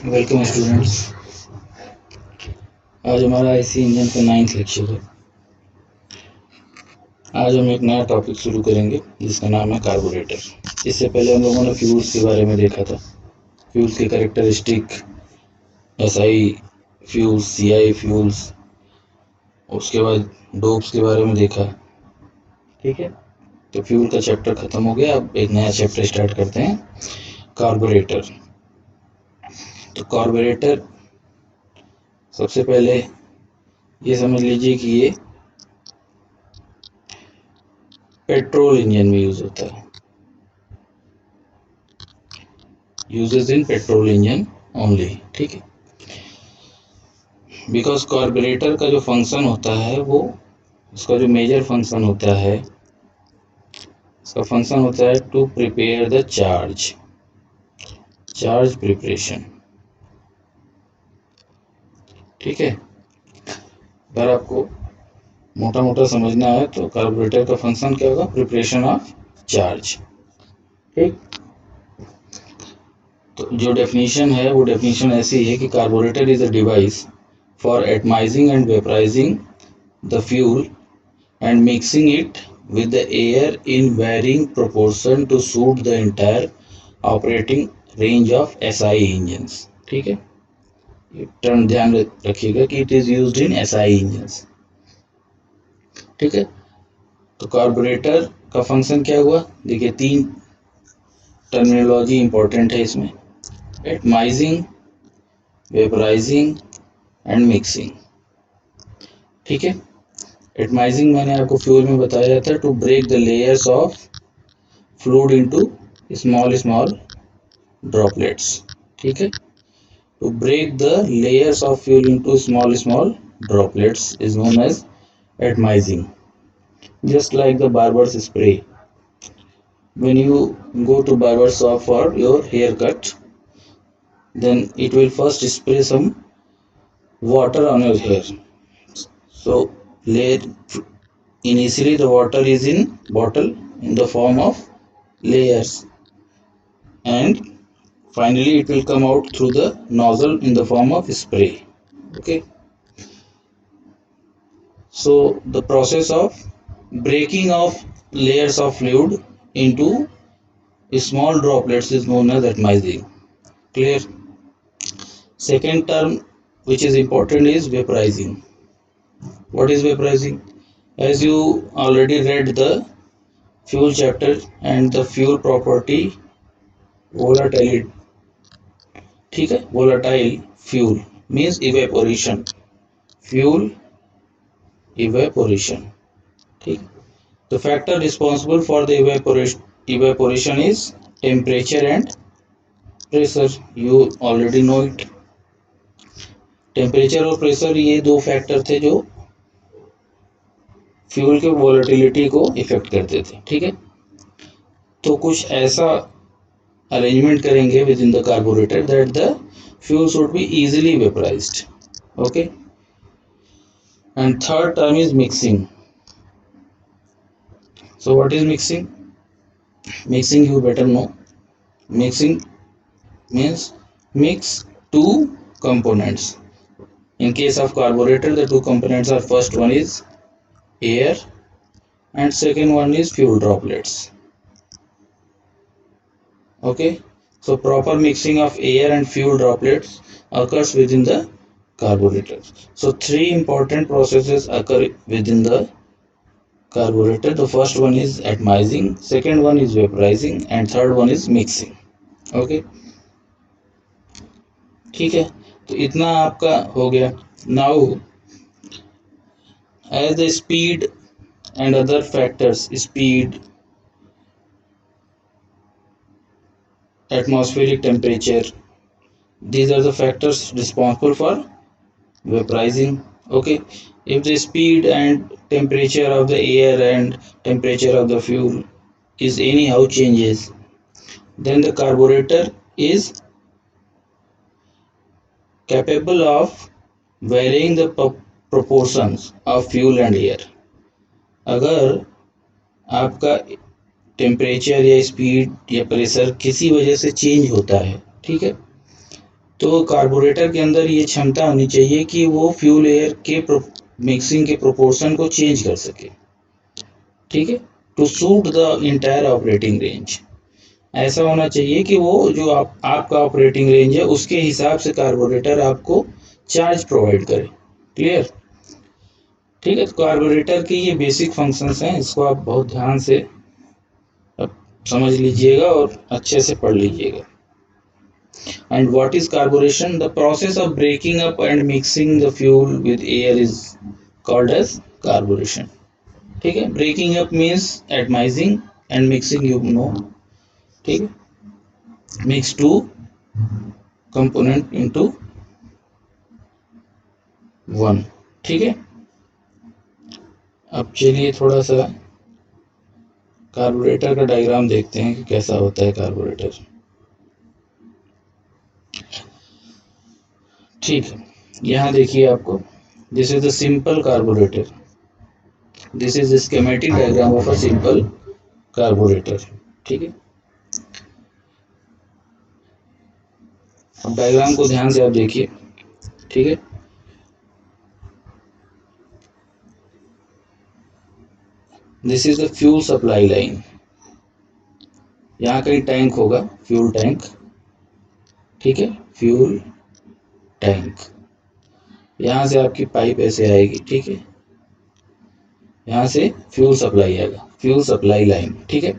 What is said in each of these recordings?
Welcome students. आज हमारा IC engine का 9th लेक्चर है। आज हम एक नया टॉपिक शुरू करेंगे जिसका नाम है कार्बोरेटर। इससे पहले हम लोगों ने फ्यूल्स के बारे में देखा था, फ्यूल्स के characteristic, SI fuels, CI fuels, उसके बाद डोप्स के बारे में देखा। ठीक है, तो फ्यूल का चैप्टर खत्म हो गया। अब एक नया चैप्टर स्टार्ट करते हैं, कार्बोरेटर। तो कार्बोरेटर सबसे पहले ये समझ लीजिए कि ये पेट्रोल इंजन में यूज होता है, uses in petrol engine only. ठीक है, बिकॉज कार्बोरेटर का जो फंक्शन होता है, वो उसका जो मेजर फंक्शन होता है, उसका फंक्शन होता है to prepare the charge preparation. ठीक है, अगर आपको मोटा मोटा समझना है तो कार्बोरेटर का फंक्शन क्या होगा, प्रिपरेशन ऑफ चार्ज। ठीक, तो जो डेफिनेशन है वो डेफिनेशन ऐसी है कि carburettor is a device for atomising and vaporising the fuel and mixing it with the air in varying proportion to suit the entire operating range of SI engines। ठीक है, ये टर्म ध्यान रखिएगा कि it is used in SI engines. ठीक है, तो carburettor का फंक्शन क्या हुआ, देखिए 3 टर्मिनोलॉजी इंपॉर्टेंट है इसमें, एटमाइजिंग, वेपराइजिंग एंड मिक्सिंग। ठीक है, एटमाइजिंग मैंने आपको फ्यूल में बताया था, to break the layers of fluid into small droplets. ठीक है, to break the layers of fuel into small droplets is known as atomizing, just like the barber's spray. When you go to barber shop for your haircut, then it will first spray some water on your hair. So initially the water is in bottle in the form of layers, and finally it will come out through the nozzle in the form of spray. Okay, so the process of breaking of layers of fluid into small droplets is known as atomizing. Clear? Second term which is important is vaporizing. What is vaporizing? As you already read the fuel chapter and the fuel property volatility, ठीक है, volatile fuel means evaporation, fuel evaporation. ठीक, the factor responsible for the evaporation is temperature and pressure. You already know it. Temperature और pressure ये 2 factor थे जो fuel के volatility को effect करते थे। ठीक है, तो कुछ ऐसा अरेंजमेंट करेंगे within the carburettor that the fuel should be easily vaporised. Okay, and third term is mixing. So what is mixing? Mixing you better know. Mixing means mix 2 components. In case of carburetor, the 2 components are, first one is air and second one is fuel droplets. Okay, so proper mixing of air and fuel droplets occurs within the carburetor. So 3 important processes occur within the carburetor. The first one is atomizing, second one is vaporizing and third one is mixing. Okay, ठीक है, तो इतना आपका हो गया। Now as the speed and other factors, speed, atmospheric temperature, these are the factors responsible for vaporizing. Okay, if the speed and temperature of the air and temperature of the fuel is anyhow changes, then the carburetor is capable of varying the proportions of fuel and air. अगर आपका temperature या speed या pressure किसी वजह से change होता है, ठीक है, तो कार्बोरेटर के अंदर ये क्षमता होनी चाहिए कि वो फ्यूल एयर के मिक्सिंग के प्रोपोर्शन को चेंज कर सके, ठीक है, to suit the entire operating range. ऐसा होना चाहिए कि वो जो आपका ऑपरेटिंग रेंज है उसके हिसाब से कार्बोरेटर आपको चार्ज प्रोवाइड करे। क्लियर? ठीक है, तो कार्बोरेटर की ये बेसिक फंक्शंस हैं, इसको आप बहुत ध्यान से समझ लीजिएगा और अच्छे से पढ़ लीजिएगा। And what is carburation? The process of breaking up and mixing the fuel with air is called as carburation. ठीक है, breaking up means atomizing and mixing, you know, ठीक है, mix two component into one, ठीक है। अब चलिए थोड़ा सा कार्बोरेटर का डायग्राम देखते हैं कि कैसा होता है कार्बोरेटर। ठीक है, यहाँ देखिए आपको, this is the simple carburettor, this is schematic diagram of a simple carburettor. ठीक है, अब डायग्राम को ध्यान से आप देखिए। ठीक है, this is the fuel supply line, यहाँ कहीं टैंक होगा, फ्यूल टैंक, ठीक है, फ्यूल टैंक, यहाँ से आपकी पाइप ऐसे आएगी, ठीक है, यहाँ से फ्यूल सप्लाई आएगा, फ्यूल सप्लाई लाइन। ठीक है,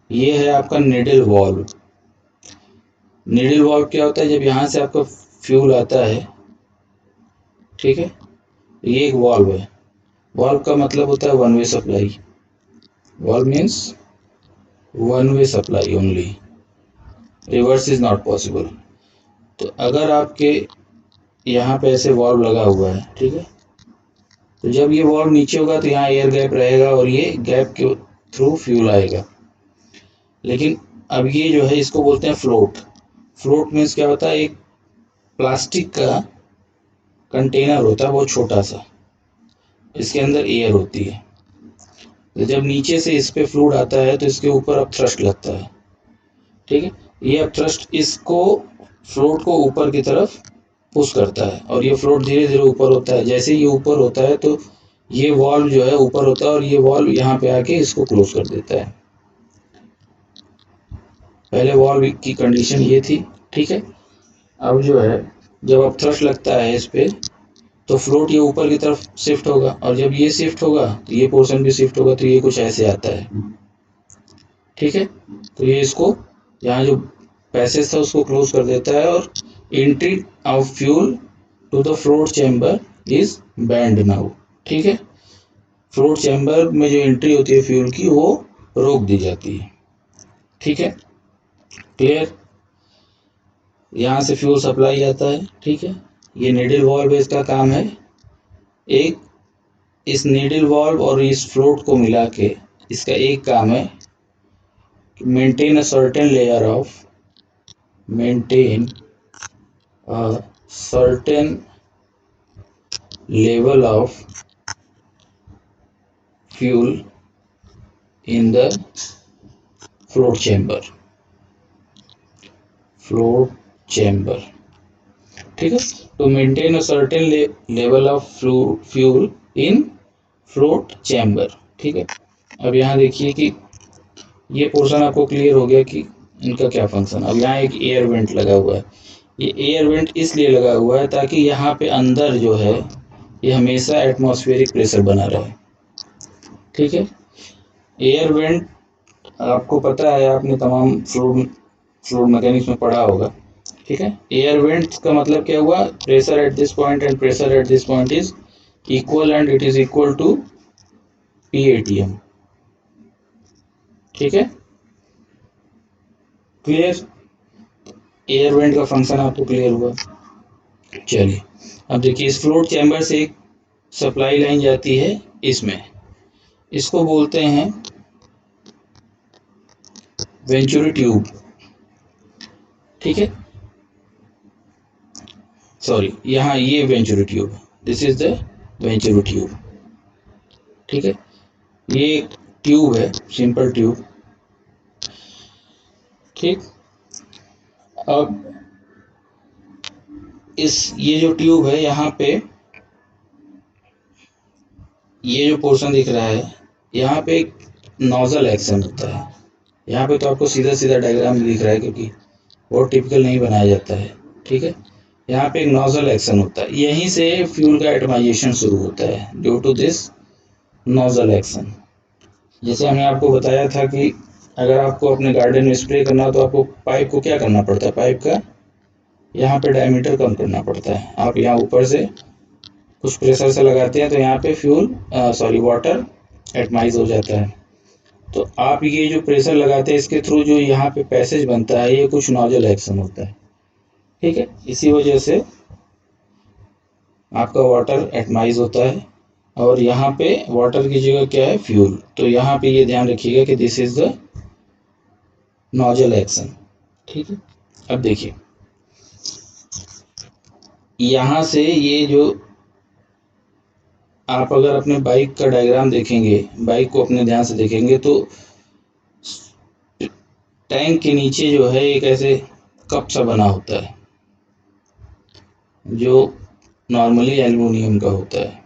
ये है आपका निडल वॉल्व। निडल वॉल्व क्या होता है? जब यहाँ से आपका फ्यूल आता है, ठीक है, ये एक वॉल्व है। वॉल्व का मतलब होता है one way supply. Valve means one way supply only, reverse is not possible. तो अगर आपके यहाँ पे ऐसे वॉल्व लगा हुआ है, ठीक है, तो जब ये वॉल्व नीचे होगा तो यहाँ एयर गैप रहेगा और ये गैप के थ्रू फ्यूल आएगा। लेकिन अब ये जो है इसको बोलते हैं फ्लोट। फ्लोट मीन्स क्या होता है? एक प्लास्टिक का कंटेनर होता है बहुत छोटा सा, इसके अंदर एयर होती है। तो जब नीचे से इस पे फ्लूइड आता है तो इसके ऊपर अब थ्रस्ट लगता है, ठीक है, ये अब थ्रस्ट इसको फ्लोट को ऊपर की तरफ पुश करता है और ये फ्लोट धीरे धीरे ऊपर होता है। जैसे ये ऊपर होता है तो ये वॉल्व जो है ऊपर होता है और ये वॉल्व यहाँ पे आके इसको क्लोज कर देता है। पहले वॉल्व की कंडीशन ये थी, ठीक है। अब जो है जब अब थ्रस्ट लगता है इस पे तो फ्लोट ये ऊपर की तरफ शिफ्ट होगा और जब ये शिफ्ट होगा तो ये पोर्शन भी शिफ्ट होगा, तो ये कुछ ऐसे आता है, ठीक है। तो ये इसको यहाँ जो पैसेज था उसको क्लोज कर देता है और entry of fuel to the float chamber is banned now, ठीक है। फ्लोट चैम्बर में जो एंट्री होती है फ्यूल की वो रोक दी जाती है, ठीक है, क्लियर। यहाँ से फ्यूल सप्लाई आता है, ठीक है। ये नीडल वॉल्व इसका काम है, एक इस नीडल वॉल्व और इस फ्लोट को मिला के इसका एक काम है maintain a certain layer of, maintain a certain level of fuel in the float chamber, float chamber, ठीक है। to maintain a certain level of fuel in float chamber, ठीक है। अब यहाँ देखिए कि ये पोर्शन आपको क्लियर हो गया कि इनका क्या फंक्शन। अब यहाँ एक एयर वेंट लगा हुआ है। ये एयर वेंट इसलिए लगा हुआ है ताकि यहाँ पे अंदर जो है ये हमेशा एटमॉस्फेरिक प्रेशर बना रहे, ठीक है। एयर वेंट आपको पता है, आपने तमाम फ्लूइड मैकेनिक्स में पढ़ा होगा, ठीक है। एयर वेंट का मतलब क्या हुआ? Pressure at this point and pressure at this point is equal and it is equal to PATM, ठीक है, क्लियर। एयर वेंट का फंक्शन आपको क्लियर हुआ। चलिए अब देखिए, इस फ्लोट चैम्बर से एक सप्लाई लाइन जाती है इसमें, इसको बोलते हैं वेंचुरी ट्यूब, ठीक है। सॉरी, यहाँ ये venturi tube, this is the venturi tube, ठीक है। ये एक ट्यूब है, सिंपल ट्यूब, ठीक। अब ये जो ट्यूब है यहाँ पे, ये जो पोर्शन दिख रहा है यहाँ पे एक नोजल एक्शन होता है। यहाँ पे तो आपको सीधा सीधा डायग्राम दिख रहा है क्योंकि बहुत टिपिकल नहीं बनाया जाता है, ठीक है। यहाँ पे एक नोजल एक्शन होता है, यहीं से फ्यूल का एटमाइजेशन शुरू होता है due to this nozzle action. जैसे हमने आपको बताया था कि अगर आपको अपने गार्डन में स्प्रे करना हो तो आपको पाइप को क्या करना पड़ता है, पाइप का यहाँ पे डायमीटर कम करना पड़ता है। आप यहाँ ऊपर से कुछ प्रेशर से लगाते हैं तो यहाँ पे वाटर एटमाइज हो जाता है। तो आप ये जो प्रेशर लगाते हैं इसके थ्रू जो यहाँ पे पैसेज बनता है ये कुछ नोजल एक्शन होता है, ठीक है। इसी वजह से आपका वाटर एटमाइज होता है और यहाँ पे वाटर की जगह क्या है, फ्यूल। तो यहाँ पे ये ध्यान रखिएगा कि this is the nozzle action, ठीक है। अब देखिए यहाँ से ये जो आप अगर अपने बाइक का डायग्राम देखेंगे, बाइक को अपने ध्यान से देखेंगे तो टैंक के नीचे जो है एक ऐसे कप सा बना होता है जो नॉर्मली एल्युमिनियम का होता है,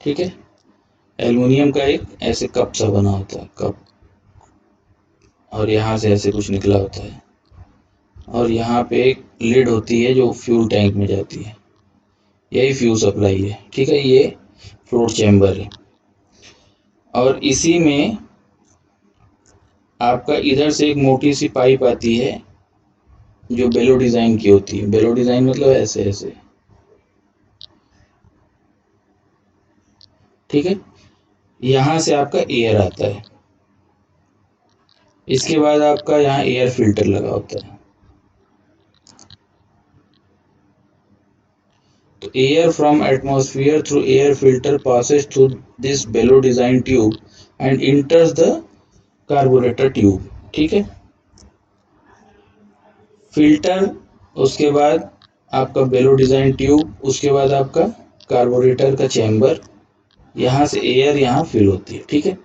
ठीक है। एल्युमिनियम का एक ऐसे कप सा बना होता है, कप, और यहाँ से ऐसे कुछ निकला होता है और यहाँ पे एक लिड होती है जो फ्यूल टैंक में जाती है, यही फ्यूल सप्लाई है, ठीक है। ये फ्लोट चैम्बर है और इसी में आपका इधर से एक मोटी सी पाइप आती है जो बेलो डिजाइन की होती है। बेलो डिजाइन मतलब ऐसे ऐसे, ठीक है। यहाँ से आपका एयर आता है, इसके बाद आपका यहाँ एयर फिल्टर लगा होता है। तो air from atmosphere through air filter passes through this bellow design tube and enters the carburettor tube, ठीक है। फिल्टर, उसके बाद आपका बेलो डिजाइन ट्यूब, उसके बाद आपका कार्बोरेटर का चैम्बर, यहाँ से एयर यहाँ फिल होती है, ठीक है।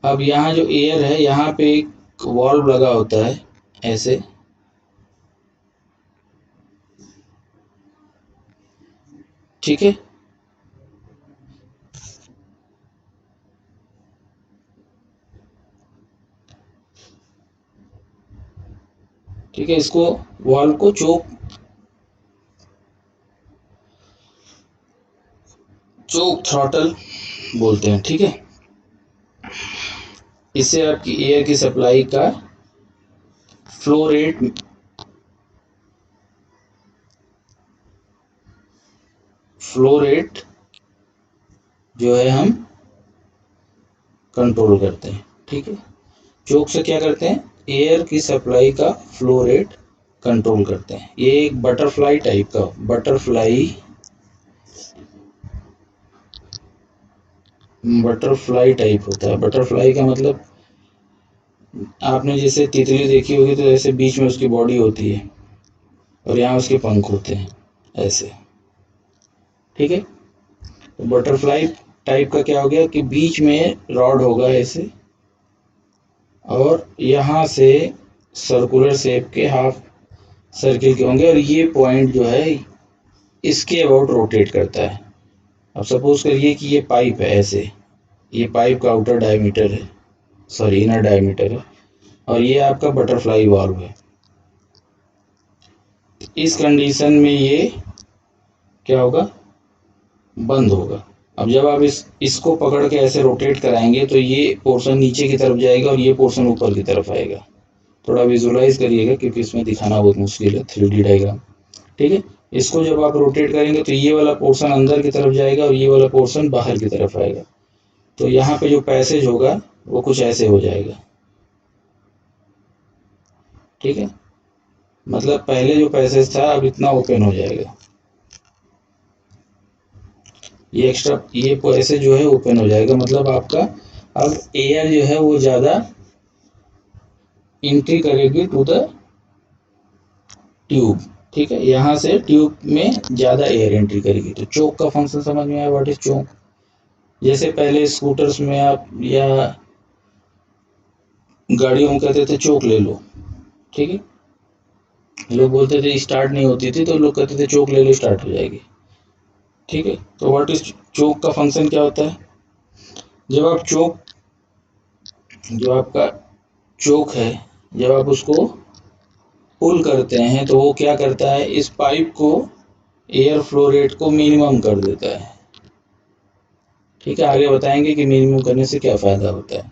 अब यहाँ जो एयर है यहाँ पे एक वाल्व लगा होता है ऐसे, ठीक है। ठीक है, इसको वाल्व को चोक थ्रॉटल बोलते हैं, ठीक है। इससे आपकी एयर की सप्लाई का फ्लो रेट जो है हम कंट्रोल करते हैं, ठीक है। चोक से क्या करते हैं, एयर की सप्लाई का फ्लो रेट कंट्रोल करते हैं। ये एक बटरफ्लाई टाइप होता है। बटरफ्लाई का मतलब आपने जैसे तितली देखी होगी तो ऐसे बीच में उसकी बॉडी होती है और यहाँ उसके पंख होते हैं ऐसे, ठीक है। तो बटरफ्लाई टाइप का क्या हो गया कि बीच में रॉड होगा ऐसे और यहाँ से सर्कुलर शेप के हाफ सर्किल के होंगे और ये पॉइंट जो है इसके अबाउट रोटेट करता है। अब सपोज करिए कि ये पाइप है ऐसे, ये पाइप का आउटर डायमीटर है, सॉरी इनर डायमीटर है, और ये आपका बटरफ्लाई वाल्व है। इस कंडीशन में ये क्या होगा, बंद होगा। अब जब आप इसको पकड़ के ऐसे रोटेट कराएंगे तो ये पोर्शन नीचे की तरफ जाएगा और ये पोर्शन ऊपर की तरफ आएगा। थोड़ा विजुलाइज करिएगा क्योंकि इसमें दिखाना बहुत मुश्किल है 3D डायग्राम, ठीक है। इसको जब आप रोटेट करेंगे तो ये वाला पोर्शन अंदर की तरफ जाएगा और ये वाला पोर्शन बाहर की तरफ आएगा। तो यहाँ पे जो पैसेज होगा वो कुछ ऐसे हो जाएगा, ठीक है। मतलब पहले जो पैसेज था अब इतना ओपन हो जाएगा, ये एक्स्ट्रा ये पैसेज जो है ओपन हो जाएगा। मतलब आपका अब एयर जो है वो ज़्यादा एंट्री करेगी टू द ट्यूब, ठीक है। यहाँ से ट्यूब में ज़्यादा एयर एंट्री करेगी। तो चोक का फंक्शन समझ में आया, व्हाट इज चोक। जैसे पहले स्कूटर्स में आप या गाड़ियों में कहते थे चोक ले लो, ठीक है। लोग बोलते थे स्टार्ट नहीं होती थी, तो लोग कहते थे चोक ले लो स्टार्ट हो जाएगी। ठीक है, तो व्हाट इज चोक का फंक्शन क्या होता है? जब आप चोक, जो आपका चोक है, जब आप उसको पुल करते हैं तो वो क्या करता है, इस पाइप को एयर फ्लो रेट को मिनिमम कर देता है। ठीक है, आगे बताएंगे कि मिनिमम करने से क्या फायदा होता है।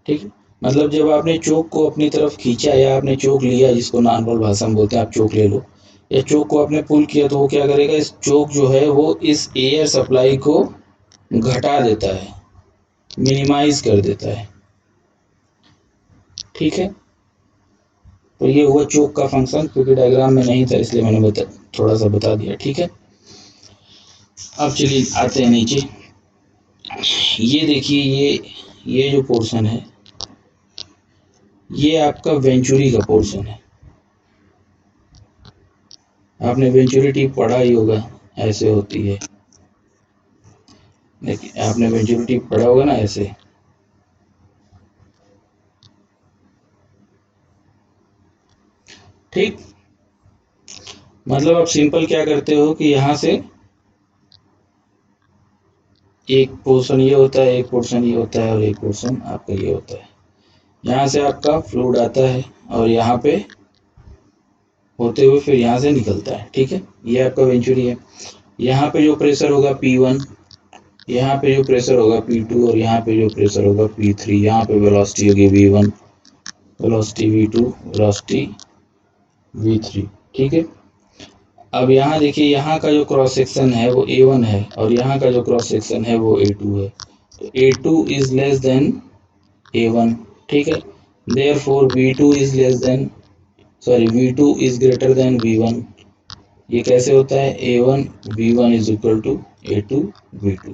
ठीक है, मतलब जब आपने चोक को अपनी तरफ खींचा या आपने चोक लिया, जिसको नॉर्मल भाषा में बोलते हैं आप चोक ले लो, या चोक को आपने पुल किया, तो वो क्या करेगा, इस चोक जो है वो इस एयर सप्लाई को घटा देता है, मिनिमाइज कर देता है। ठीक है, तो ये हुआ चोक का फंक्शन, क्योंकि डायग्राम में नहीं था इसलिए मैंने थोड़ा सा बता दिया। ठीक है, अब चलिए आते हैं नीचे। ये देखिए, ये जो पोर्शन है, ये आपका वेंचुरी का पोर्शन है। आपने वेंचुरी टिप पढ़ा ही होगा, ऐसे होती है। देखिए, आपने वेंचुरी टिप पढ़ा होगा ना, ऐसे। ठीक, मतलब आप सिंपल क्या करते हो कि यहाँ से एक पोर्शन ये होता है, एक पोर्शन ये होता है, और एक पोर्शन आपका ये होता है। यहाँ से आपका फ्लूइड आता है और यहाँ पे होते हुए फिर यहाँ से निकलता है। ठीक है, ये आपका वेंचुरी है। यहाँ पे जो प्रेशर होगा P1, यहाँ पे जो प्रेशर होगा P2, और यहाँ पे जो प्रेशर होगा P3। यहाँ पे वेलोसिटी होगी V1, velocity V2, velocity V3। ठीक है, अब यहाँ देखिए, यहाँ का जो क्रॉस सेक्शन है वो A1 है, और यहाँ का जो क्रॉस सेक्शन है वो A2 है। तो A2 is less than A1। ठीक है, therefore V2 is less than, sorry, V2 is greater than V1। ये कैसे होता है, A1 V1 is equal to A2 V2।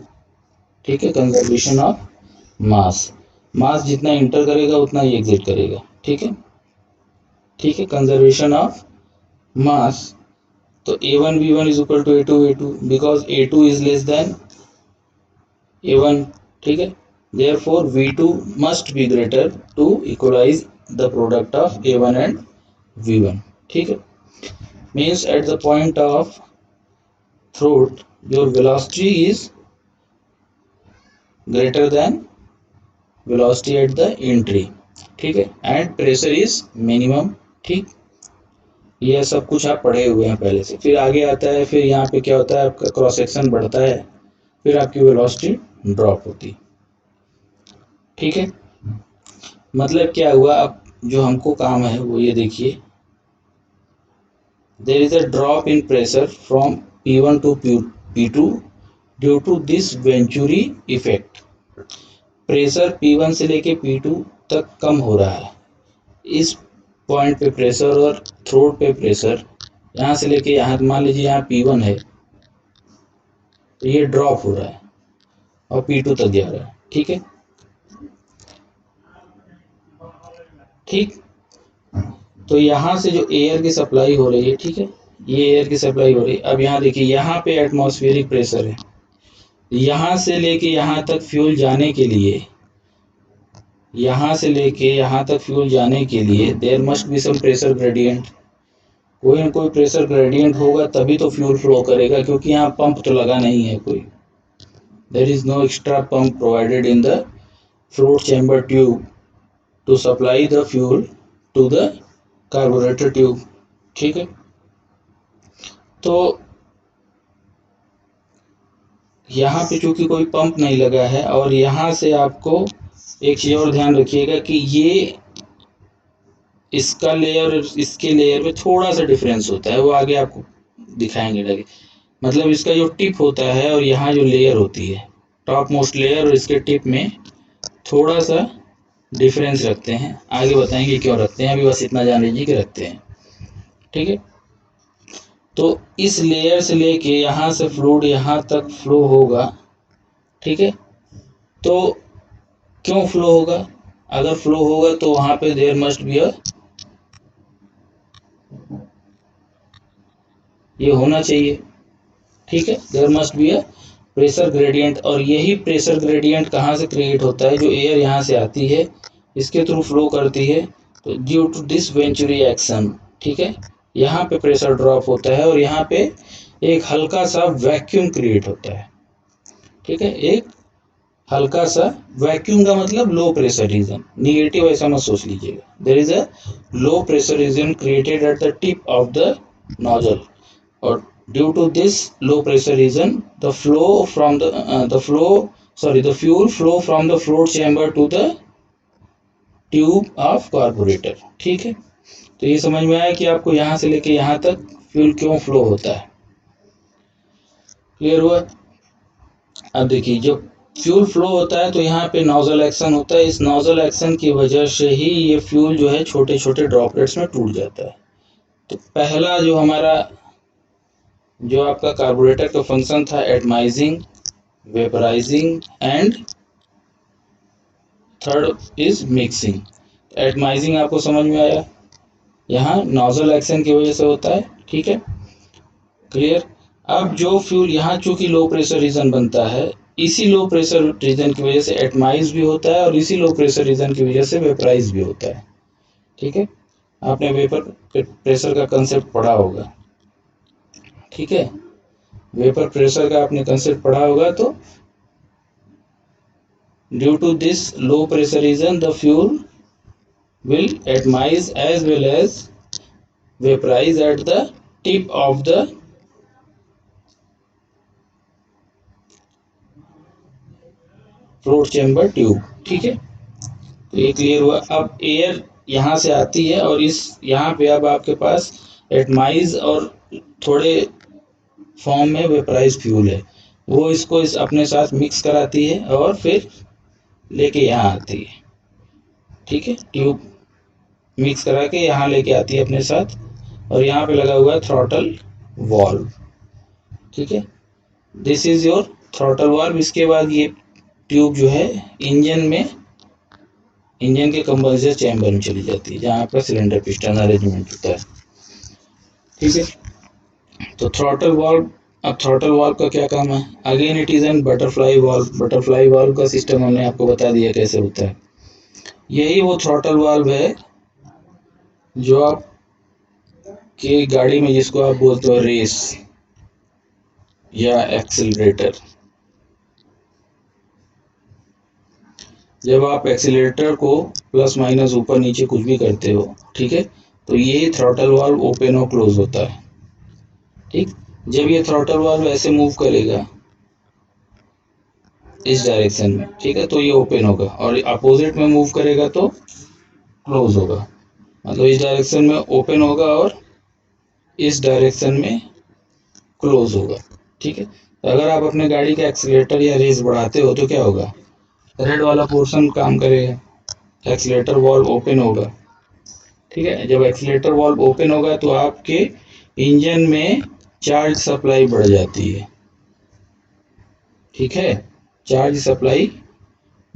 ठीक है, कंजर्वेशन ऑफ मास, मास जितना इंटर करेगा उतना ही एग्जिट करेगा। ठीक है, ठीक है, कंजर्वेशन ऑफ मास। तो A1 V1 is equal to A2 V2, because A2 is less than A1। ठीक है, therefore V2 must be greater to equalize the product of A1 and V1। ठीक है, means at the point of throat your velocity is greater than velocity at the entry। ठीक है, and pressure is minimum। ठीक, यह सब कुछ आप पढ़े हुए हैं पहले से। फिर आगे आता है, फिर यहाँ पे क्या होता है, आपका क्रॉस सेक्शन बढ़ता है, फिर आपकी वेलोसिटी ड्रॉप होती है। ठीक है, मतलब क्या हुआ, अब जो हमको काम है वो ये देखिए, there is a drop in pressure from P1 to P2 due to this venturi effect. Pressure P1 से लेके P2 तक कम हो रहा है। इस पॉइंट पे प्रेशर और थ्रोट पे प्रेशर, यहाँ से लेके यहाँ, मान लीजिए यहाँ P1 है, तो ये ड्रॉप हो रहा है और P2 तक जा रहा है। ठीक है, ठीक, तो यहाँ से जो एयर की सप्लाई हो रही है, ठीक है, ये एयर की सप्लाई हो रही है। अब यहाँ देखिए, यहाँ पे एटमॉस्फेरिक प्रेशर है, यहाँ से लेके यहाँ तक फ्यूल जाने के लिए, यहाँ से लेके यहाँ तक फ्यूल जाने के लिए there must be some pressure gradient. कोई ना कोई प्रेशर ग्रेडियंट होगा तभी तो फ्यूल फ्लो करेगा, क्योंकि यहाँ पंप तो लगा नहीं है कोई। There is no extra pump provided in the float chamber tube to supply the fuel to the carburettor tube. ठीक है, तो यहाँ पे चूंकि कोई पंप नहीं लगा है, और यहाँ से आपको एक चीज और ध्यान रखिएगा कि ये इसका लेयर और इसके लेयर में थोड़ा सा डिफरेंस होता है, वो आगे आपको दिखाएंगे लगे। मतलब इसका जो टिप होता है और यहाँ जो लेयर होती है, टॉप मोस्ट लेयर और इसके टिप में थोड़ा सा डिफरेंस रखते हैं। आगे बताएंगे क्यों रखते हैं, अभी बस इतना जान लीजिए कि रखते हैं। ठीक है, तो इस लेयर से लेके यहाँ से फ्लूइड यहाँ तक फ्लो होगा। ठीक है, तो क्यों फ्लो होगा, अगर फ्लो होगा तो वहां पे देयर मस्ट बी अ, ये होना चाहिए। ठीक है, there must be a pressure gradient, और यही प्रेशर ग्रेडियंट कहाँ से क्रिएट होता है, जो एयर यहाँ से आती है इसके थ्रू फ्लो करती है, तो due to this venturi action. ठीक है, यहाँ पे प्रेशर ड्रॉप होता है और यहाँ पे एक हल्का सा वैक्यूम क्रिएट होता है। ठीक है, एक हल्का सा वैक्यूम का मतलब लो प्रेशर रीजन, निगेटिव ऐसा मत सोच लीजिएगा। There is a low pressure region created at the tip of the nozzle, और due to this low pressure region the fuel flow from the float chamber to the tube of carburettor. ठीक है, तो ये समझ में आया कि आपको यहाँ से लेके यहाँ तक फ्यूल क्यों फ्लो होता है। क्लियर हुआ? अब देखिए, जब फ्यूल फ्लो होता है तो यहाँ पे नोजल एक्शन होता है। इस नोजल एक्शन की वजह से ही ये फ्यूल जो है छोटे छोटे ड्रॉपलेट्स में टूट जाता है। तो पहला जो हमारा जो आपका कार्बोरेटर का फंक्शन था, atomising, vaporising and third is mixing. Atomising आपको समझ में आया, यहाँ नोजल एक्शन की वजह से होता है। ठीक है, क्लियर? अब जो फ्यूल यहाँ चूंकि लो प्रेशर रीजन बनता है, इसी लो प्रेशर रीजन की वजह से एटमाइज भी होता है और इसी लो प्रेशर रीजन की वजह से वेपराइज भी होता है। ठीक है, आपने वेपर प्रेशर का कंसेप्ट पढ़ा होगा। ठीक है, वेपर प्रेशर का आपने कंसेप्ट पढ़ा होगा। तो due to this low pressure region the fuel will atomize as well as vaporize at the tip of the float chamber tube. ठीक है, तो ये क्लियर हुआ। अब एयर यहाँ से आती है और इस यहाँ पे अब आपके पास एटमाइज और थोड़े फॉर्म में वेपराइज फ्यूल है, वो इसको इस अपने साथ मिक्स कराती है और फिर लेके यहाँ आती है। ठीक है, ट्यूब मिक्स करा के यहाँ लेके आती है अपने साथ, और यहाँ पे लगा हुआ है थ्रॉटल वॉल्व। ठीक है, this is your throttle valve. इसके बाद ये ट्यूब जो है इंजन के कंबस्टर चैम्बर में चली जाती है, जहाँ आपका सिलेंडर पिस्टन अरेंजमेंट होता है। ठीक है, तो थ्रॉटल वाल्व, अब थ्रॉटल वाल्व का क्या काम है? Again it is an butterfly valve. Butterfly valve का सिस्टम हमने आपको बता दिया कैसे होता है। यही वो थ्रॉटल वाल्व है जो आप की गाड़ी में जिसको आप बोलते हो रेस या एक्सीलरेटर। जब आप एक्सीलरेटर को प्लस माइनस ऊपर नीचे कुछ भी करते हो, ठीक है, तो ये थ्रॉटल वाल्व ओपन और क्लोज होता है। ठीक, जब ये थ्रॉटल वाल्व ऐसे मूव करेगा इस डायरेक्शन में, ठीक है, तो ये ओपन होगा, और अपोजिट में मूव करेगा तो क्लोज होगा। मतलब इस डायरेक्शन में ओपन होगा और इस डायरेक्शन में क्लोज होगा। ठीक है, तो अगर आप अपने गाड़ी का एक्सीलरेटर या रेस बढ़ाते हो तो क्या होगा? रेड वाला पोर्शन काम करेगा, एक्सीलरेटर वॉल्व ओपन होगा। ठीक है, जब एक्सीलरेटर वॉल्व ओपन होगा तो आपके इंजन में चार्ज सप्लाई बढ़ जाती है। ठीक है, चार्ज सप्लाई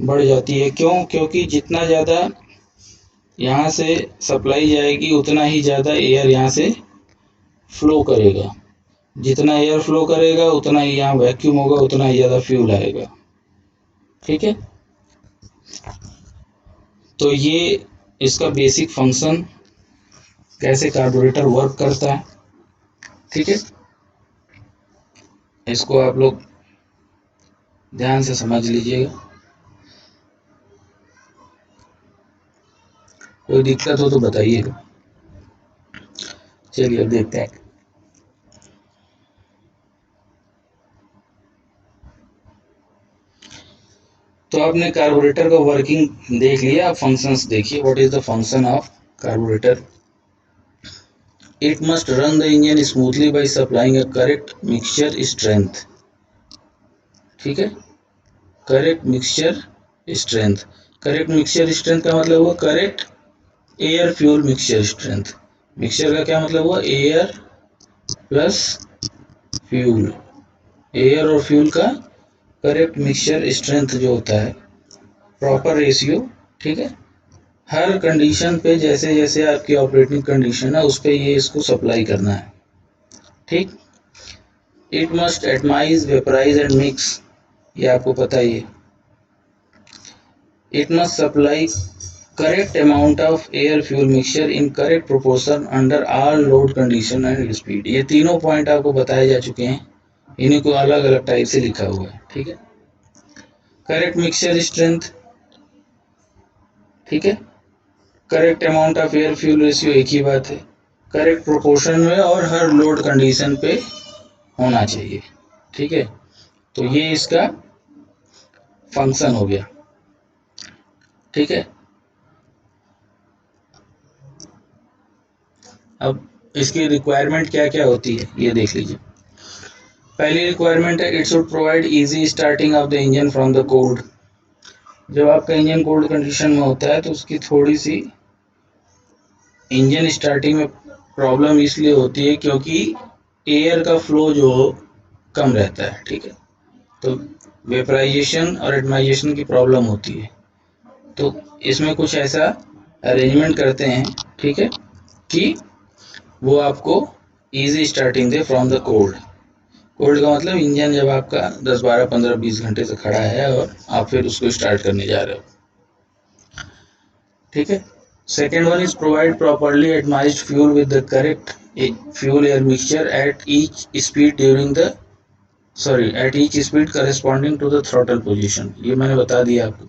बढ़ जाती है। क्यों? क्योंकि जितना ज़्यादा यहाँ से सप्लाई जाएगी उतना ही ज़्यादा एयर यहाँ से फ्लो करेगा। जितना एयर फ्लो करेगा उतना ही यहाँ वैक्यूम होगा, उतना ही ज़्यादा फ्यूल आएगा। ठीक है, तो ये इसका बेसिक फंक्शन, कैसे कार्बोरेटर वर्क करता है। ठीक है, इसको आप लोग ध्यान से समझ लीजिएगा। कोई दिक्कत हो तो बताइएगा। चलिए अब देखते हैं। तो आपने कार्बोरेटर का वर्किंग देख लिया, अब फंक्शंस देखिए। What is the function of carburettor? It must run the engine smoothly by supplying a correct mixture strength. ठीक है, correct mixture strength. Correct mixture strength का मतलब हुआ correct air fuel mixture strength. Mixture का क्या मतलब हुआ? Air plus fuel. एयर और फ्यूल का करेक्ट मिक्सचर स्ट्रेंथ जो होता है, प्रॉपर रेशियो। ठीक है, हर कंडीशन पे जैसे जैसे आपकी ऑपरेटिंग कंडीशन है उस पर ये इसको सप्लाई करना है। ठीक, it must atomise, vaporise and mix, ये आपको पता ही है। It must supply correct amount of air fuel mixture in correct proportion under all load condition and speed। ये तीनों पॉइंट आपको बताए जा चुके हैं, इन्हीं को अलग अलग टाइप से लिखा हुआ है, ठीक है। करेक्ट मिक्सचर स्ट्रेंथ, ठीक है। Correct amount of air fuel ratio एक ही बात है, करेक्ट प्रोपोर्शन में और हर लोड कंडीशन पे होना चाहिए, ठीक है। तो ये इसका फंक्शन हो गया, ठीक है। अब इसकी रिक्वायरमेंट क्या क्या होती है ये देख लीजिए। पहली रिक्वायरमेंट है, it should provide easy starting of the engine from the cold. जब आपका इंजन कोल्ड कंडीशन में होता है तो उसकी थोड़ी सी इंजन स्टार्टिंग में प्रॉब्लम इसलिए होती है क्योंकि एयर का फ्लो जो कम रहता है, ठीक है। तो वेपराइजेशन और एटमाइजेशन की प्रॉब्लम होती है। तो इसमें कुछ ऐसा अरेंजमेंट करते हैं, ठीक है, कि वो आपको easy starting they from the cold. Cold का मतलब इंजन जब आपका 10, 12, 15, 20 घंटे से खड़ा है और आप फिर उसको स्टार्ट करने जा रहे हो, ठीक है। Second one is provide properly atomised fuel with the correct fuel air mixture at each speed during the at each speed corresponding to the throttle position. ये मैंने बता दिया आपको।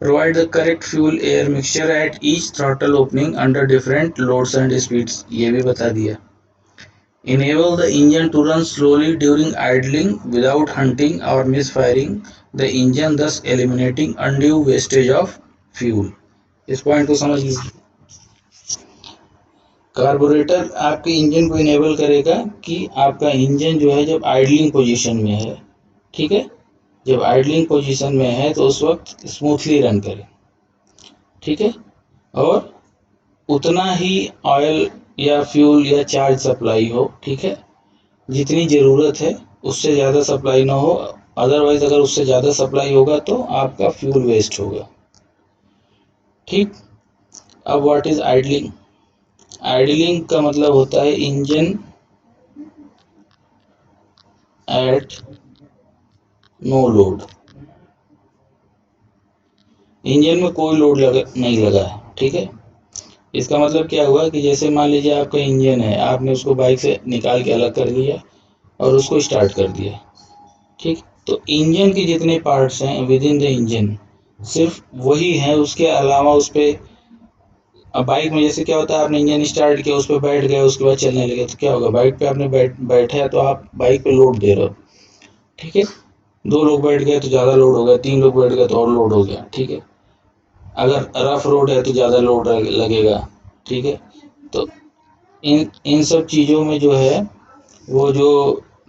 Provide the correct fuel air mixture at each throttle opening under different loads and speeds, ये भी बता दिया। Enable the engine to run slowly during idling without hunting or misfiring the engine, thus eliminating undue wastage of fuel। इस point को समझ लीजिए। Carburettor आपके engine को इनेबल करेगा कि आपका इंजन जो है जब आइडलिंग पोजीशन में है, ठीक है, जब आइडलिंग पोजीशन में है तो उस वक्त स्मूथली रन करे, ठीक है, और उतना ही ऑयल या फ्यूल या चार्ज सप्लाई हो, ठीक है, जितनी ज़रूरत है, उससे ज़्यादा सप्लाई ना हो। अदरवाइज अगर उससे ज़्यादा सप्लाई होगा तो आपका फ्यूल वेस्ट होगा, ठीक। अब व्हाट इज आइडलिंग? आइडलिंग का मतलब होता है engine at no load. Engine में कोई लोड नहीं लगा है, ठीक है। इसका मतलब क्या हुआ कि जैसे मान लीजिए आपका इंजन है, आपने उसको बाइक से निकाल के अलग कर लिया और उसको स्टार्ट कर दिया, ठीक। तो इंजन के जितने पार्ट्स हैं विद इन द इंजन सिर्फ वही हैं, उसके अलावा उस पर अब बाइक में जैसे क्या होता है, आपने इंजन स्टार्ट किया, उस पर बैठ गए, उसके बाद चलने लगे, तो क्या होगा, बाइक पे आपने बैठे हैं तो आप बाइक पे लोड दे रहे हो, ठीक है। 2 लोग बैठ गए तो ज़्यादा लोड हो गया, 3 लोग बैठ गए तो और लोड हो गया, ठीक है। अगर रफ रोड है तो ज़्यादा लोड लगेगा, ठीक है। तो इन सब चीज़ों में जो है वो जो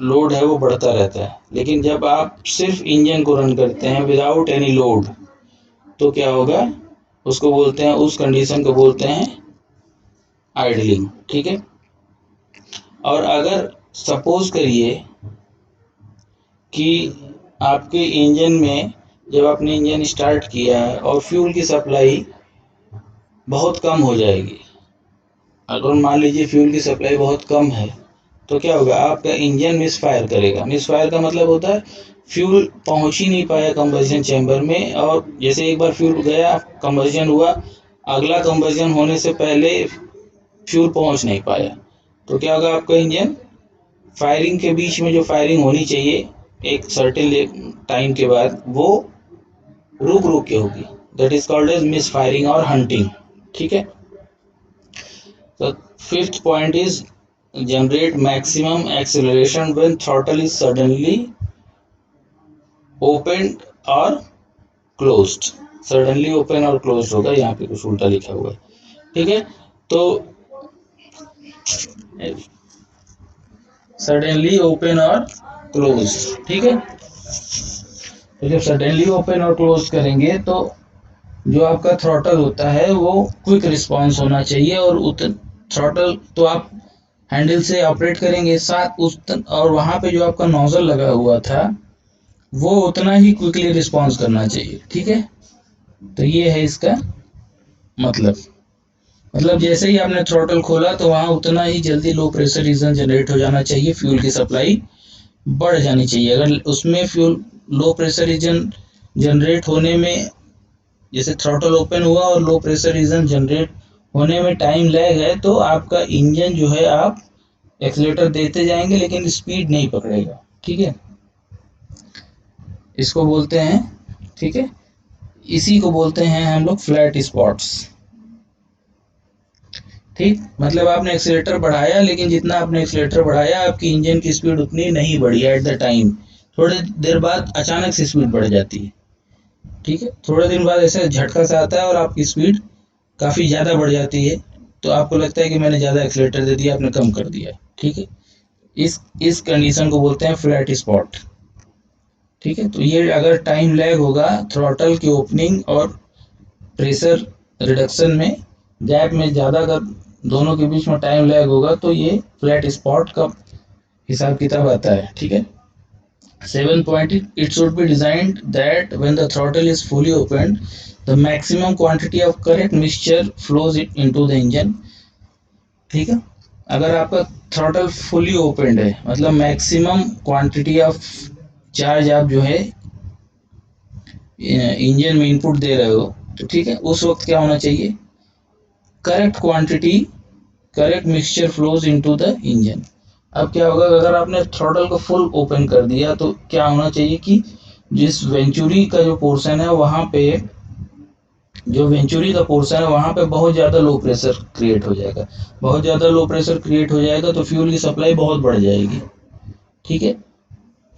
लोड है वो बढ़ता रहता है। लेकिन जब आप सिर्फ इंजन को रन करते हैं विदाउट एनी लोड तो क्या होगा, उसको बोलते हैं, उस कंडीशन को बोलते हैं आइडलिंग, ठीक है। और अगर सपोज करिए कि आपके इंजन में जब आपने इंजन स्टार्ट किया है और फ्यूल की सप्लाई बहुत कम हो जाएगी, अगर मान लीजिए फ्यूल की सप्लाई बहुत कम है तो क्या होगा, आपका इंजन मिसफायर करेगा। मिसफायर का मतलब होता है फ्यूल पहुंच ही नहीं पाया कंबशन चैम्बर में, और जैसे एक बार फ्यूल गया, कंबशन हुआ, अगला कंबशन होने से पहले फ्यूल पहुंच नहीं पाया, तो क्या होगा, आपका इंजन फायरिंग के बीच में जो फायरिंग होनी चाहिए एक सर्टेन टाइम के बाद वो रुक रुक के होगी। That is called as misfiring और हंटिंग, ठीक है। तो fifth point is generate maximum acceleration when throttle is suddenly open और क्लोज्ड। सडनली ओपन और क्लोज्ड होगा, यहाँ पे कुछ उल्टा लिखा हुआ है, ठीक है। तो सडनली ओपन और क्लोज, ठीक है। तो जब सडनली ओपन और क्लोज करेंगे तो जो आपका थ्रॉटल होता है वो क्विक रिस्पांस होना चाहिए, और थ्रॉटल तो आप हैंडल से ऑपरेट करेंगे साथ और वहां पे जो आपका नोजल लगा हुआ था वो उतना ही क्विकली रिस्पांस करना चाहिए, ठीक है। तो ये है इसका मतलब जैसे ही आपने थ्रॉटल खोला तो वहां उतना ही जल्दी लो प्रेशर रीजन जनरेट हो जाना चाहिए, फ्यूल की सप्लाई बढ़ जानी चाहिए। अगर उसमें फ्यूल लो प्रेशर रीजन जनरेट होने में जैसे थ्रॉटल ओपन हुआ और लो प्रेशर रीजन जनरेट होने में टाइम लैग है, तो आपका इंजन जो है आप एक्सीलेटर देते जाएंगे लेकिन स्पीड नहीं पकड़ेगा। ठीक है, इसको बोलते हैं, ठीक है, इसी को बोलते हैं हम लोग फ्लैट स्पॉट्स। ठीक, मतलब आपने एक्सीलेटर बढ़ाया लेकिन जितना आपने एक्सीलेटर बढ़ाया आपकी इंजन की स्पीड उतनी नहीं बढ़ी एट द टाइम, थोड़ी देर बाद अचानक से स्पीड बढ़ जाती है। ठीक है, थोड़े दिन बाद ऐसा झटका सा आता है और आपकी स्पीड काफ़ी ज़्यादा बढ़ जाती है, तो आपको लगता है कि मैंने ज़्यादा एक्सीलेटर दे दिया, आपने कम कर दिया। ठीक है, इस कंडीशन को बोलते हैं फ्लैट स्पॉट। ठीक है, तो ये अगर टाइम लैग होगा थ्रॉटल की ओपनिंग और प्रेशर रिडक्शन में, गैप में ज़्यादा, अगर दोनों के बीच में टाइम लैग होगा तो ये फ्लैट स्पॉट का हिसाब किताब आता है। ठीक है, 7 point, it should be designed that when the throttle is fully opened, the maximum quantity of correct mixture flows into the engine। ठीक है, अगर आपका थ्रॉटल फुली ओपनड है मतलब मैक्सिमम क्वांटिटी ऑफ चार्ज आप जो है इंजन में इनपुट दे रहे हो, तो ठीक है, उस वक्त क्या होना चाहिए, correct quantity, correct mixture flows into the engine. अब क्या होगा, अगर आपने थ्रॉटल को फुल ओपन कर दिया तो क्या होना चाहिए कि जिस वेंचुरी का जो पोर्शन है वहाँ पे, जो वेंचुरी का पोर्शन है वहाँ पे बहुत ज़्यादा लो प्रेशर क्रिएट हो जाएगा। बहुत ज़्यादा लो प्रेशर क्रिएट हो जाएगा तो फ्यूल की सप्लाई बहुत बढ़ जाएगी। ठीक है,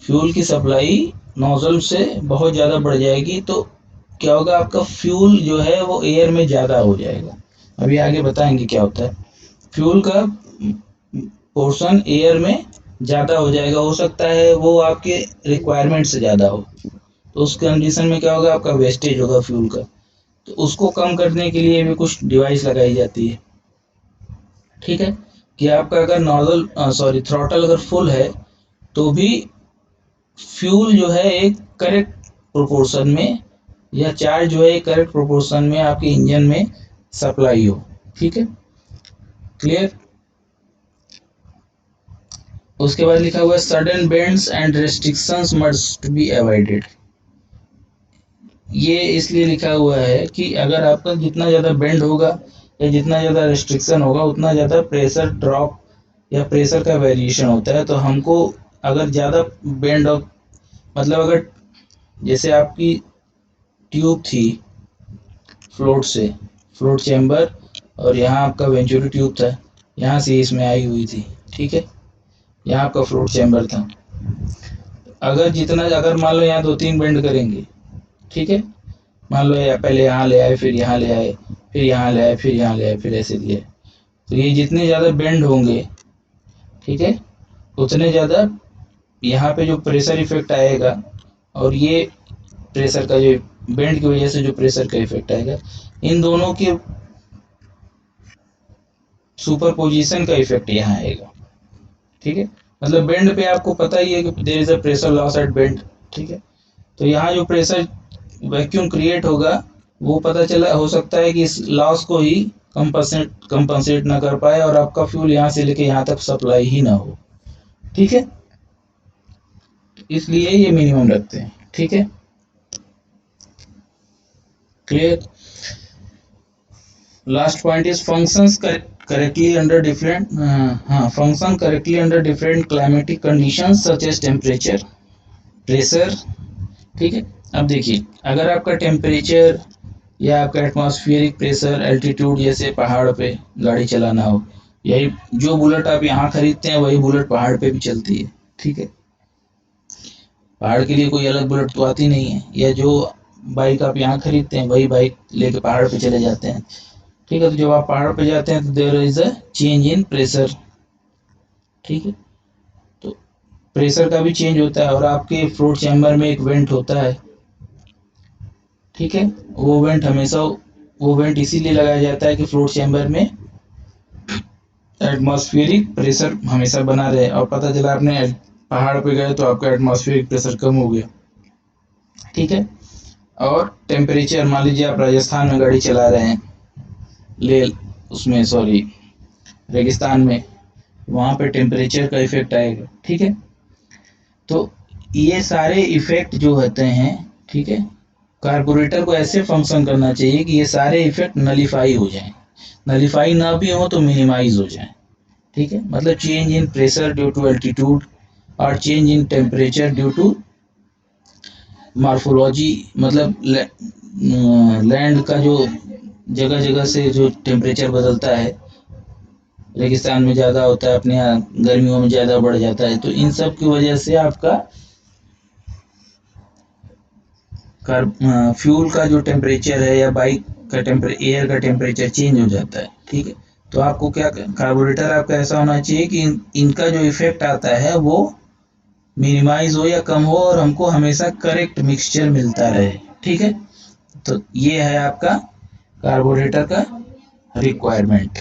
फ्यूल की सप्लाई नोजल से बहुत ज़्यादा बढ़ जाएगी, तो क्या होगा, आपका फ्यूल जो है वो एयर में ज़्यादा हो जाएगा। अभी आगे बताएंगे क्या होता है, फ्यूल का पोर्शन एयर में ज़्यादा हो जाएगा, हो सकता है वो आपके रिक्वायरमेंट से ज़्यादा हो, तो उस कंडीशन में क्या होगा, आपका वेस्टेज होगा फ्यूल का। तो उसको कम करने के लिए भी कुछ डिवाइस लगाई जाती है। ठीक है, कि आपका अगर नोजल सॉरी थ्रॉटल अगर फुल है तो भी फ्यूल जो है एक करेक्ट प्रोपोर्शन में, या चार्ज जो है एक करेक्ट प्रोपोर्शन में आपके इंजन में सप्लाई हो। ठीक है, क्लियर। उसके बाद लिखा हुआ है sudden bends and restrictions must be avoided. ये इसलिए लिखा हुआ है कि अगर आपका जितना ज़्यादा बेंड होगा या जितना ज़्यादा रेस्ट्रिक्शन होगा उतना ज़्यादा प्रेशर ड्रॉप या प्रेशर का वेरिएशन होता है। तो हमको अगर ज़्यादा बेंड ऑफ, मतलब अगर जैसे आपकी ट्यूब थी फ्लोट से, फ्लोट चैम्बर, और यहाँ आपका वेंचुरी ट्यूब था, यहाँ से इसमें आई हुई थी। ठीक है, यहाँ आपका फ्लोट चैम्बर था, अगर जितना, अगर मान लो यहाँ 2-3 बेंड करेंगे, ठीक है, मान लो या पहले यहाँ ले आए, फिर यहाँ ले आए, फिर यहाँ ले आए, फिर यहाँ ले आए, फिर ऐसे दिए, तो ये जितने ज़्यादा बेंड होंगे, ठीक है, उतने ज़्यादा यहाँ पे जो प्रेशर इफेक्ट आएगा, और ये प्रेशर का जो बेंड की वजह से जो प्रेशर का इफेक्ट आएगा, इन दोनों के सुपरपोजिशन का इफेक्ट यहाँ आएगा। ठीक है, मतलब बेंड पे आपको पता ही है कि there is a pressure loss at bend. ठीक है, तो यहाँ जो प्रेशर वैक्यूम क्रिएट होगा वो पता चला, हो सकता है कि इस लॉस को ही कंपनसेट ना कर पाए और आपका फ्यूल यहाँ से लेके यहाँ तक सप्लाई ही ना हो। ठीक है, इसलिए ये मिनिमम रखते हैं। ठीक है, clear. Last point is functions correctly under different, function correctly under different climatic conditions such as temperature, pressure. ठीक है, अब देखिए, अगर आपका टेम्परेचर या आपका एटमॉस्फेरिक प्रेशर, एल्टीट्यूड, जैसे पहाड़ पे गाड़ी चलाना हो, यही जो बुलेट आप यहाँ खरीदते हैं वही बुलेट पहाड़ पे भी चलती है। ठीक है, पहाड़ के लिए कोई अलग बुलेट तो आती नहीं है, या जो बाइक आप यहाँ खरीदते हैं वही बाइक लेके पहाड़ पे चले जाते हैं। ठीक है, तो जब आप पहाड़ पे जाते हैं तो there is a change in pressure. ठीक है, तो प्रेशर का भी चेंज होता है, और आपके फ्लोट चैम्बर में एक वेंट होता है। ठीक है, वो वेंट हमेशा, वो वेंट इसीलिए लगाया जाता है कि फ्लोट चैम्बर में एटमॉस्फेरिक प्रेशर हमेशा बना रहे, और पता चला आपने पहाड़ पे गए तो आपका एटमॉस्फेरिक प्रेशर कम हो गया। ठीक है, और टेम्परेचर, मान लीजिए आप राजस्थान में गाड़ी चला रहे हैं, ले उसमें सॉरी रेगिस्तान में, वहाँ पे टेम्परेचर का इफेक्ट आएगा। ठीक है, तो ये सारे इफेक्ट जो होते हैं, ठीक है, कार्बोरेटर को ऐसे फंक्शन करना चाहिए कि ये सारे इफेक्ट नलीफाई हो जाएं, नलीफाई ना भी हो तो मिनिमाइज हो जाएं, ठीक है। मतलब change in pressure due to altitude और change in temperature due to morphology, मतलब लैंड का जो जगह जगह से जो टेम्परेचर बदलता है, रेगिस्तान में ज़्यादा होता है, अपने यहाँ गर्मियों में ज़्यादा बढ़ जाता है, तो इन सब की वजह से आपका फ्यूल का जो टेम्परेचर है या बाइक का एयर का टेम्परेचर चेंज हो जाता है, ठीक है। तो आपको क्या कार्बोरेटर आपका ऐसा होना चाहिए कि इनका जो इफेक्ट आता है वो मिनिमाइज हो या कम हो और हमको हमेशा करेक्ट मिक्सचर मिलता रहे, ठीक है। तो ये है आपका कार्बोरेटर का रिक्वायरमेंट,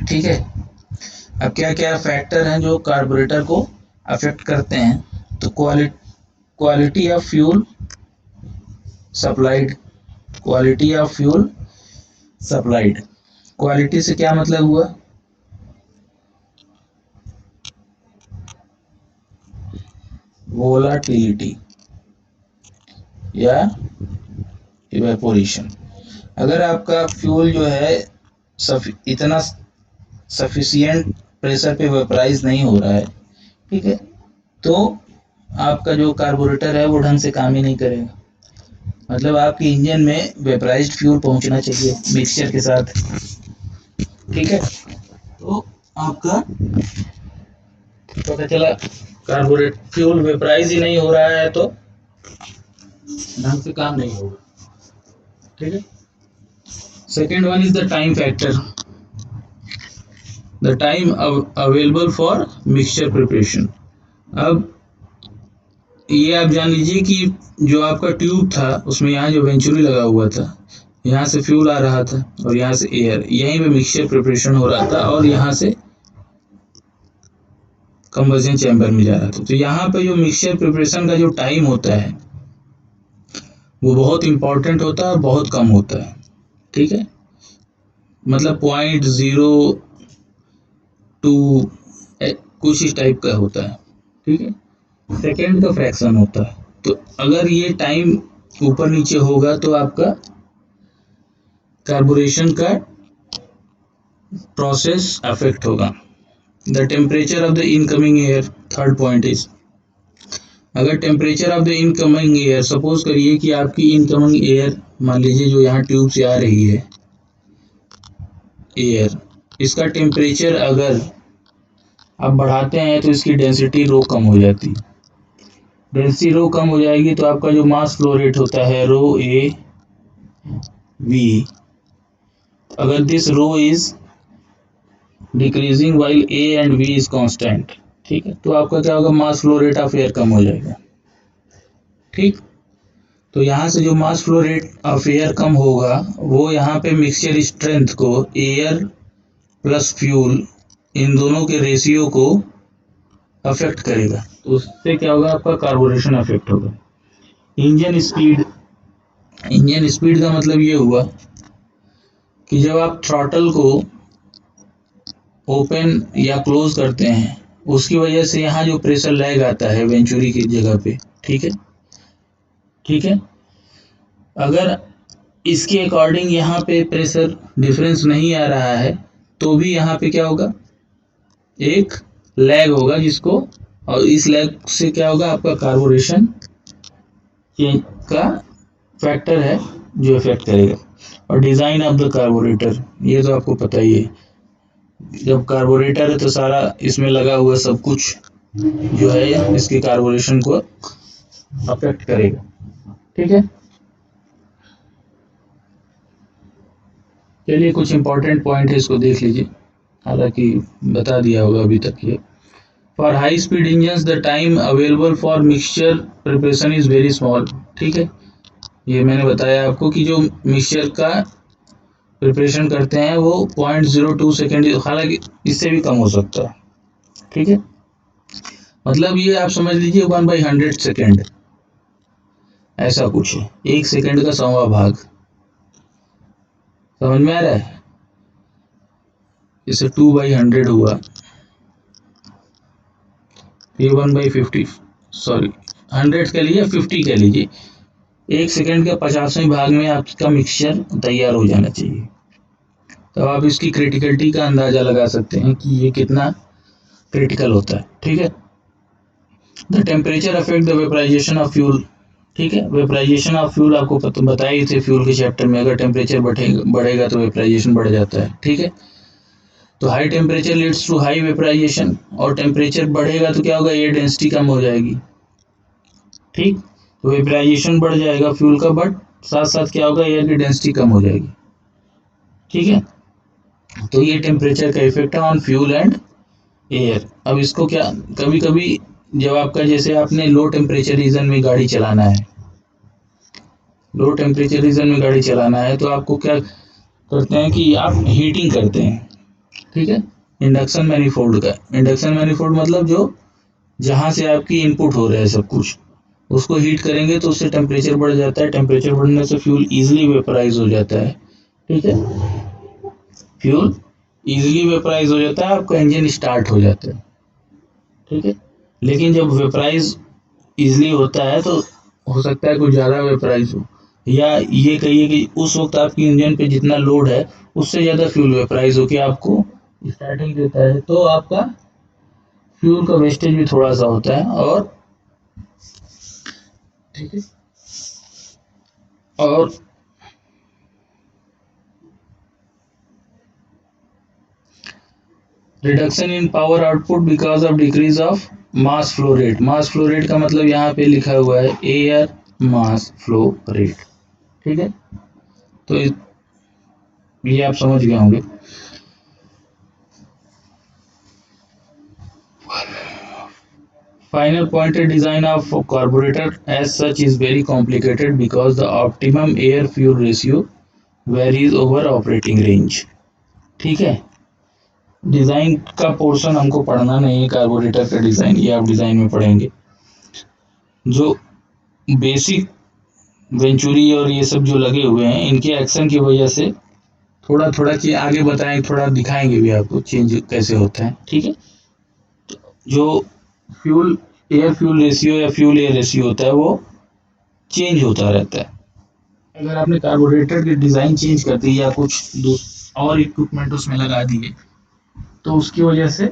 ठीक है। अब क्या क्या फैक्टर हैं जो कार्बोरेटर को अफेक्ट करते हैं, तो quality of fuel supplied, quality of fuel supplied, quality से क्या मतलब हुआ, वोलाटिलिटी या इवेपोरेशन। अगर आपका फ्यूल जो है इतना सफिशिएंट प्रेशर पे वेपराइज नहीं हो रहा है, ठीक है, तो आपका जो कार्बोरेटर है वो ढंग से काम ही नहीं करेगा। मतलब आपके इंजन में वेपराइज्ड फ्यूल पहुंचना चाहिए मिक्सचर के साथ, ठीक है। तो आपका पता चला कार्बोरेट फ्यूल वेपराइज ही नहीं हो रहा है तो ढंग से काम नहीं होगा, ठीक है। Second one is the time factor, the time available for mixture preparation. अब ये आप जान लीजिए कि जो आपका ट्यूब था उसमें यहाँ जो वेंचुरी लगा हुआ था, यहाँ से फ्यूल आ रहा था और यहाँ से एयर, यहीं पे मिक्सचर प्रिपरेशन हो रहा था और यहाँ से कंबशन चैम्बर में जा रहा था। तो यहाँ पे जो मिक्सचर प्रिपरेशन का जो टाइम होता है वो बहुत इंपॉर्टेंट होता है और बहुत कम होता है, ठीक है। मतलब 0.02 कुछ इस टाइप का होता है, ठीक है। सेकेंड का फ्रैक्शन होता है। तो अगर ये टाइम ऊपर नीचे होगा तो आपका कार्बोरेशन का प्रोसेस अफेक्ट होगा। The temperature of the incoming air, third point is, अगर temperature of the incoming air, suppose करिए कि आपकी इनकमिंग एयर, मान लीजिए जो यहाँ ट्यूब से आ रही है एयर, इसका टेम्परेचर अगर आप बढ़ाते हैं तो इसकी डेंसिटी रो कम हो जाती है। डेंसिटी रो कम हो जाएगी तो आपका जो मास फ्लो रेट होता है रो ए वी, अगर this rho is decreasing while A and V is constant, ठीक है, तो आपका क्या होगा, mass flow rate of air कम हो जाएगा, ठीक। तो यहाँ से जो mass flow rate of air कम होगा वो यहाँ पे मिक्सचर स्ट्रेंथ को, एयर प्लस फ्यूल, इन दोनों के रेशियो को अफेक्ट करेगा। तो उससे क्या होगा, आपका कार्बोरेशन अफेक्ट होगा। इंजन स्पीड, इंजन स्पीड का मतलब ये हुआ कि जब आप थ्रॉटल को ओपन या क्लोज करते हैं उसकी वजह से यहाँ जो प्रेशर लैग आता है वेंचुरी की जगह पे, ठीक है, ठीक है। अगर इसके अकॉर्डिंग यहाँ पे प्रेशर डिफरेंस नहीं आ रहा है तो भी यहाँ पे क्या होगा, एक लैग होगा जिसको, और इस लैग से क्या होगा, आपका कार्बोरेशन का फैक्टर है जो इफेक्ट करेगा। और डिजाइन ऑफ द कार्बोरेटर, ये तो आपको पता ही है, जब कार्बोरेटर है तो सारा इसमें लगा हुआ सब कुछ जो है इसके कार्बोरेशन को अफेक्ट करेगा, ठीक है। चलिए कुछ इंपॉर्टेंट पॉइंट है इसको देख लीजिए, हालांकि बता दिया होगा अभी तक ये। For high speed engine the time available for mixture preparation is very small, ठीक है। ये मैंने बताया आपको कि जो मिक्सचर का प्रिपरेशन करते हैं वो 0.02 सेकेंड, हालांकि इससे भी कम हो सकता है, ठीक है। मतलब ये आप समझ लीजिए 1/100 सेकेंड, ऐसा कुछ है, 1 सेकेंड का 100वां भाग, समझ में आ रहा है। जैसे 2/100 हुआ, ये 1/50, सॉरी 100 कह लीजिए, 50 कह लीजिए, 1 सेकंड के 50वें भाग में आपका मिक्सचर तैयार हो जाना चाहिए। तो आप इसकी क्रिटिकलिटी का अंदाजा लगा सकते हैं कि ये कितना क्रिटिकल होता है। ठीक है, the temperature affect the vaporisation of fuel. ठीक है, वेपराइजेशन ऑफ फ्यूल आपको बताए ही थे फ्यूल के चैप्टर में, अगर टेम्परेचर बढ़ेगा तो वेपराइजेशन बढ़ जाता है। ठीक है, तो high temperature leads to high vaporisation, और टेम्परेचर बढ़ेगा तो क्या होगा, एयर डेंसिटी कम हो जाएगी। ठीक, तो वेपराइजेशन बढ़ जाएगा फ्यूल का, बट साथ साथ क्या होगा, एयर की डेंसिटी कम हो जाएगी। ठीक है, तो ये टेम्परेचर का इफेक्ट है ऑन फ्यूल एंड एयर। अब इसको क्या, कभी कभी जब आपका, जैसे आपने लो टेम्परेचर रीजन में गाड़ी चलाना है, लो टेम्परेचर रीजन में गाड़ी चलाना है, तो आपको क्या करते हैं कि आप हीटिंग करते हैं। ठीक है, इंडक्शन मैनिफोल्ड का, इंडक्शन मैनिफोल्ड मतलब जो जहां से आपकी इनपुट हो रहा है सब कुछ, उसको हीट करेंगे तो उससे टेम्परेचर बढ़ जाता है। टेम्परेचर बढ़ने से फ्यूल इजीली वेपराइज हो जाता है। ठीक है, फ्यूल इजीली वेपराइज हो जाता है, आपका इंजन स्टार्ट हो जाता है। ठीक है, लेकिन जब वेपराइज इजीली होता है तो हो सकता है कुछ ज़्यादा वेपराइज हो, या ये कहिए कि उस वक्त आपकी इंजन पे जितना लोड है उससे ज़्यादा फ्यूल वेपराइज हो के आपको स्टार्टिंग देता है, तो आपका फ्यूल का वेस्टेज भी थोड़ा सा होता है। और ठीक है, और reduction in power output because of decrease of mass flow rate. Mass flow rate का मतलब यहाँ पे लिखा हुआ है एयर मास फ्लो रेट। ठीक है, तो ये आप समझ गए होंगे। Final pointed design of carburetor as such is very complicated because the optimum air fuel ratio varies over operating range। ठीक है, डिजाइन का पोर्शन हमको पढ़ना नहीं है, कार्बोरेटर का डिजाइन ये आप डिजाइन में पढ़ेंगे। जो बेसिक वेंचुरी और ये सब जो लगे हुए हैं, इनके एक्शन की वजह से थोड़ा थोड़ा चीज आगे बताएं, थोड़ा दिखाएंगे भी आपको चेंज कैसे होता है। ठीक है, जो फ्यूल एयर फ्यूल रेशियो या फ्यूल एयर रेशियो होता है वो चेंज होता रहता है। अगर आपने कार्बोरेटर की डिजाइन चेंज कर दी या कुछ और इक्विपमेंट उसमें लगा दिए तो उसकी वजह से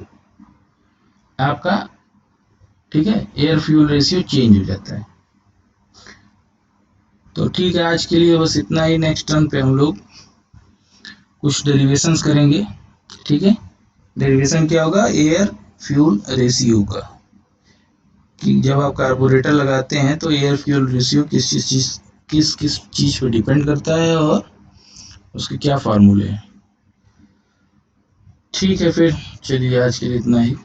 आपका, ठीक है, एयर फ्यूल रेशियो चेंज हो जाता है। तो ठीक है, आज के लिए बस इतना ही। नेक्स्ट टर्न पे हम लोग कुछ डेरिवेशंस करेंगे। ठीक है, डेरिवेशन क्या होगा, एयर फ्यूल रेशियो का, कि जब आप कार्बोरेटर लगाते हैं तो एयर फ्यूल रेशियो किस किस चीज पे डिपेंड करता है और उसके क्या फार्मूले हैं। ठीक है, फिर चलिए आज के लिए इतना ही।